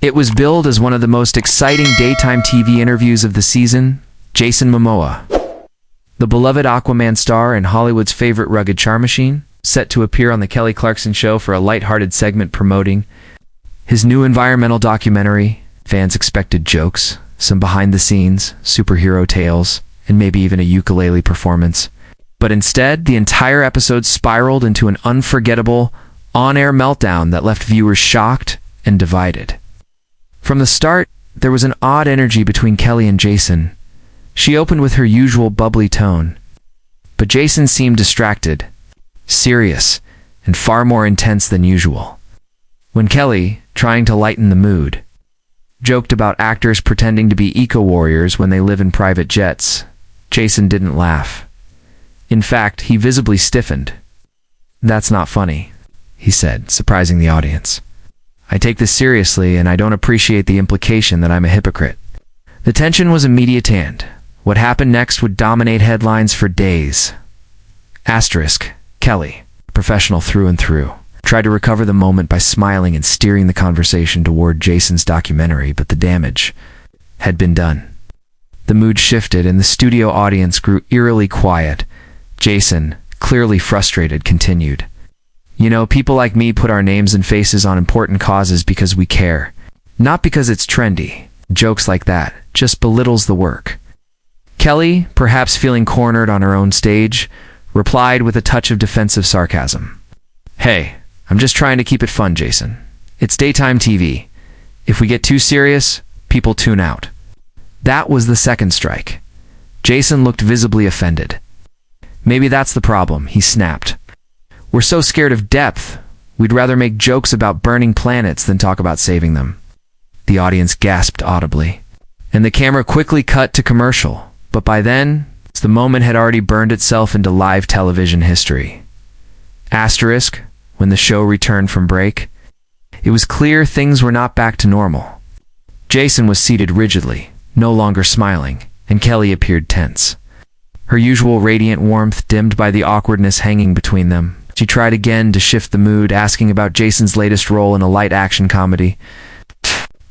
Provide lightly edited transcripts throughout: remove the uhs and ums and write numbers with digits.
It was billed as one of the most exciting daytime TV interviews of the season. Jason Momoa, the beloved Aquaman star and Hollywood's favorite rugged charm machine, set to appear on the Kelly Clarkson Show for a lighthearted segment promoting his new environmental documentary. Fans expected jokes, some behind-the-scenes, superhero tales, and maybe even a ukulele performance. But instead, the entire episode spiraled into an unforgettable, on-air meltdown that left viewers shocked and divided. From the start, there was an odd energy between Kelly and Jason. She opened with her usual bubbly tone, but Jason seemed distracted, serious, and far more intense than usual. When Kelly, trying to lighten the mood, joked about actors pretending to be eco-warriors when they live in private jets, Jason didn't laugh. In fact, he visibly stiffened. "That's not funny," he said, surprising the audience. "I take this seriously, and I don't appreciate the implication that I'm a hypocrite." The tension was immediate. What happened next would dominate headlines for days. Kelly, professional through and through, tried to recover the moment by smiling and steering the conversation toward Jason's documentary, but the damage had been done. The mood shifted, and the studio audience grew eerily quiet. Jason, clearly frustrated, continued, "You know, people like me put our names and faces on important causes because we care, not because it's trendy. Jokes like that just belittles the work." Kelly, perhaps feeling cornered on her own stage, replied with a touch of defensive sarcasm. "Hey, I'm just trying to keep it fun, Jason. It's daytime TV. If we get too serious, people tune out." That was the second strike. Jason looked visibly offended. "Maybe that's the problem," he snapped. "We're so scared of depth, we'd rather make jokes about burning planets than talk about saving them." The audience gasped audibly, and the camera quickly cut to commercial. But by then, the moment had already burned itself into live television history. When the show returned from break, it was clear things were not back to normal. Jason was seated rigidly, no longer smiling, and Kelly appeared tense. Her usual radiant warmth dimmed by the awkwardness hanging between them. She tried again to shift the mood, asking about Jason's latest role in a light action comedy.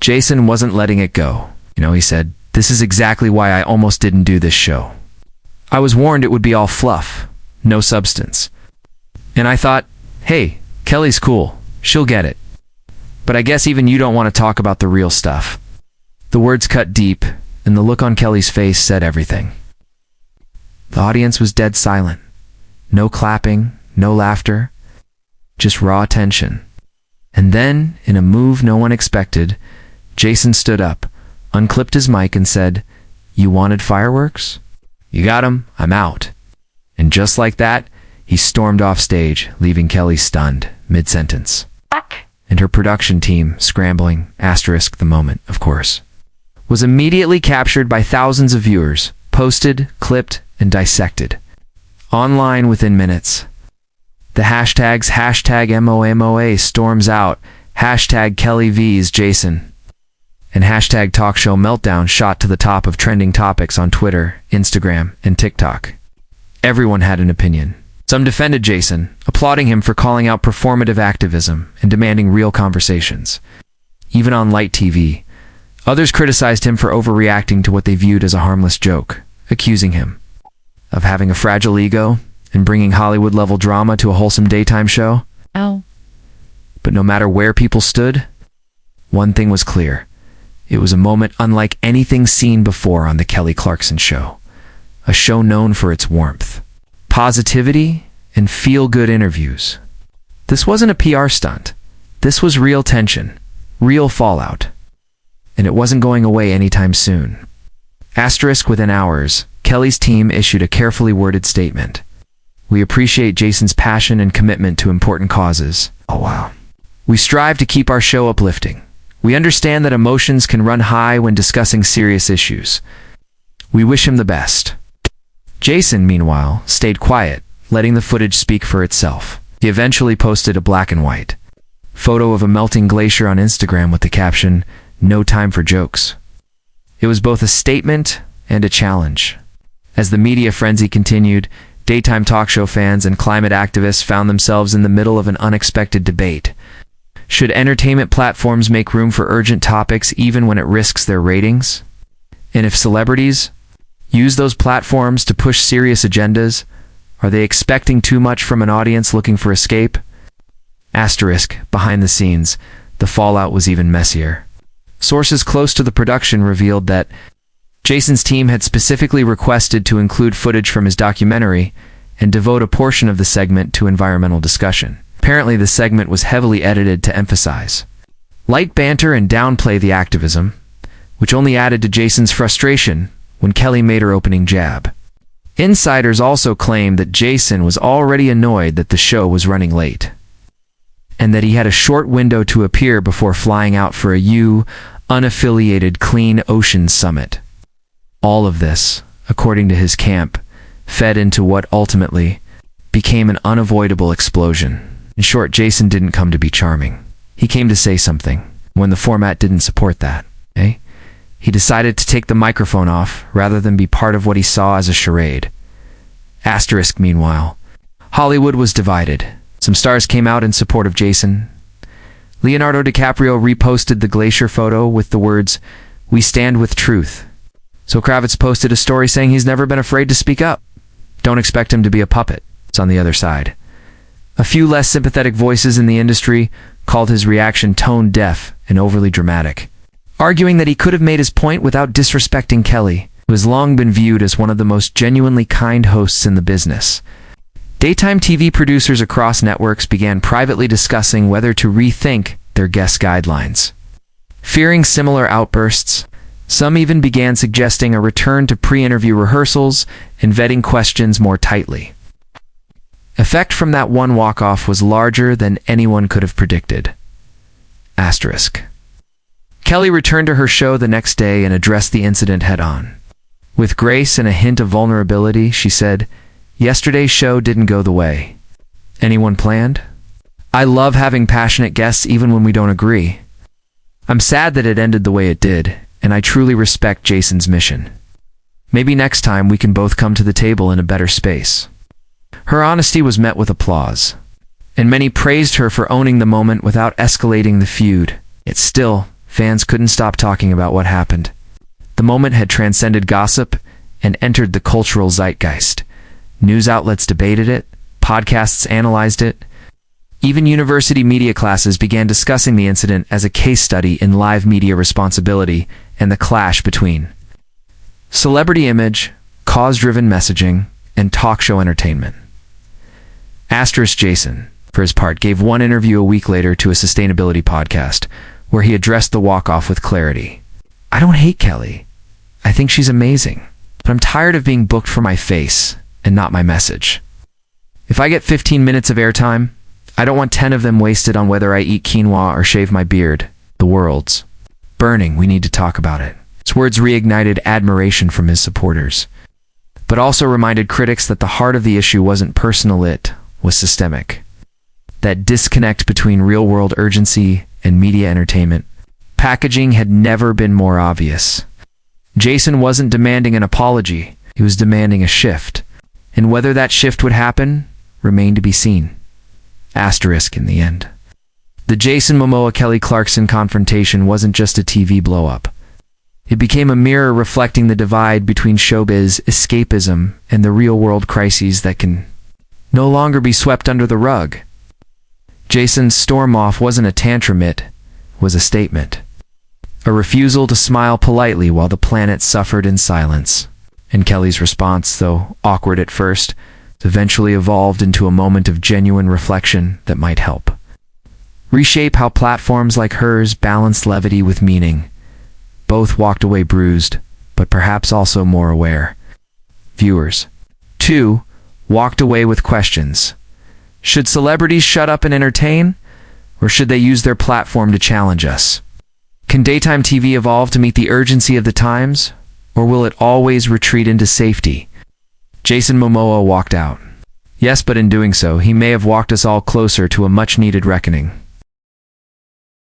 Jason wasn't letting it go. He said, "This is exactly why I almost didn't do this show. I was warned it would be all fluff, no substance. And I thought, hey, Kelly's cool, she'll get it. But I guess even you don't want to talk about the real stuff." The words cut deep, and the look on Kelly's face said everything. The audience was dead silent. No clapping, no laughter, just raw tension. And then, in a move no one expected, Jason stood up, unclipped his mic, and said, "You wanted fireworks? You got 'em, I'm out." And just like that, he stormed off stage, leaving Kelly stunned, mid-sentence. And her production team, scrambling, the moment, of course, was immediately captured by thousands of viewers, posted, clipped, and dissected. Online within minutes. The hashtags #MOMOA storms out, #KellyVs Jason, and #Talk Show Meltdown shot to the top of trending topics on Twitter, Instagram, and TikTok. Everyone had an opinion. Some defended Jason, applauding him for calling out performative activism and demanding real conversations. Even on light TV, others criticized him for overreacting to what they viewed as a harmless joke, accusing him of having a fragile ego and bringing Hollywood-level drama to a wholesome daytime show. But no matter where people stood, one thing was clear. It was a moment unlike anything seen before on the Kelly Clarkson Show. A show known for its warmth, positivity, and feel-good interviews. This wasn't a PR stunt. This was real tension, real fallout. And it wasn't going away anytime soon. Within hours, Kelly's team issued a carefully worded statement. "We appreciate Jason's passion and commitment to important causes. We strive to keep our show uplifting. We understand that emotions can run high when discussing serious issues. We wish him the best." Jason, meanwhile, stayed quiet, letting the footage speak for itself. He eventually posted a black and white photo of a melting glacier on Instagram with the caption, "No time for jokes." It was both a statement and a challenge. As the media frenzy continued, daytime talk show fans and climate activists found themselves in the middle of an unexpected debate. Should entertainment platforms make room for urgent topics even when it risks their ratings? And if celebrities use those platforms to push serious agendas, are they expecting too much from an audience looking for escape? Asterisk, behind the scenes, the fallout was even messier. Sources close to the production revealed that Jason's team had specifically requested to include footage from his documentary and devote a portion of the segment to environmental discussion. Apparently, the segment was heavily edited to emphasize light banter and downplay the activism, which only added to Jason's frustration when Kelly made her opening jab. Insiders also claimed that Jason was already annoyed that the show was running late, and that he had a short window to appear before flying out for a unaffiliated Clean Oceans Summit. All of this, according to his camp, fed into what ultimately became an unavoidable explosion. In short, Jason didn't come to be charming. He came to say something. When the format didn't support that, he decided to take the microphone off rather than be part of what he saw as a charade. Asterisk, meanwhile, Hollywood was divided. Some stars came out in support of Jason. Leonardo DiCaprio reposted the glacier photo with the words, "We stand with truth." So Kravitz posted a story saying he's never been afraid to speak up. Don't expect him to be a puppet. It's on the other side. A few less sympathetic voices in the industry called his reaction tone-deaf and overly dramatic, arguing that he could have made his point without disrespecting Kelly, who has long been viewed as one of the most genuinely kind hosts in the business. Daytime TV producers across networks began privately discussing whether to rethink their guest guidelines. Fearing similar outbursts, some even began suggesting a return to pre-interview rehearsals and vetting questions more tightly. Effect from that one walk-off was larger than anyone could have predicted. Asterisk. Kelly returned to her show the next day and addressed the incident head-on. With grace and a hint of vulnerability, she said, "Yesterday's show didn't go the way anyone planned. I love having passionate guests even when we don't agree. I'm sad that it ended the way it did, and I truly respect Jason's mission. Maybe next time we can both come to the table in a better space." Her honesty was met with applause, and many praised her for owning the moment without escalating the feud. Yet still, fans couldn't stop talking about what happened. The moment had transcended gossip and entered the cultural zeitgeist. News outlets debated it, podcasts analyzed it. Even university media classes began discussing the incident as a case study in live media responsibility and the clash between celebrity image, cause-driven messaging, and talk show entertainment. Asterisk Jason, for his part, gave one interview a week later to a sustainability podcast, where he addressed the walk-off with clarity. "I don't hate Kelly. I think she's amazing. But I'm tired of being booked for my face and not my message. If I get 15 minutes of airtime, I don't want 10 of them wasted on whether I eat quinoa or shave my beard. The world's burning. We need to talk about it." His words reignited admiration from his supporters, but also reminded critics that the heart of the issue wasn't personal, it was systemic. That disconnect between real-world urgency and media entertainment packaging had never been more obvious. Jason wasn't demanding an apology, he was demanding a shift, and whether that shift would happen remained to be seen. Asterisk in the end. The Jason Momoa-Kelly Clarkson confrontation wasn't just a TV blow-up. It became a mirror reflecting the divide between showbiz escapism and the real-world crises that can no longer be swept under the rug. Jason's storm-off wasn't a tantrum, it was a statement. A refusal to smile politely while the planet suffered in silence. And Kelly's response, though awkward at first, eventually evolved into a moment of genuine reflection that might help reshape how platforms like hers balance levity with meaning. Both walked away bruised, but perhaps also more aware. Viewers, too, walked away with questions. Should celebrities shut up and entertain, or should they use their platform to challenge us? Can daytime TV evolve to meet the urgency of the times, or will it always retreat into safety? Jason Momoa walked out. Yes, but in doing so, he may have walked us all closer to a much-needed reckoning.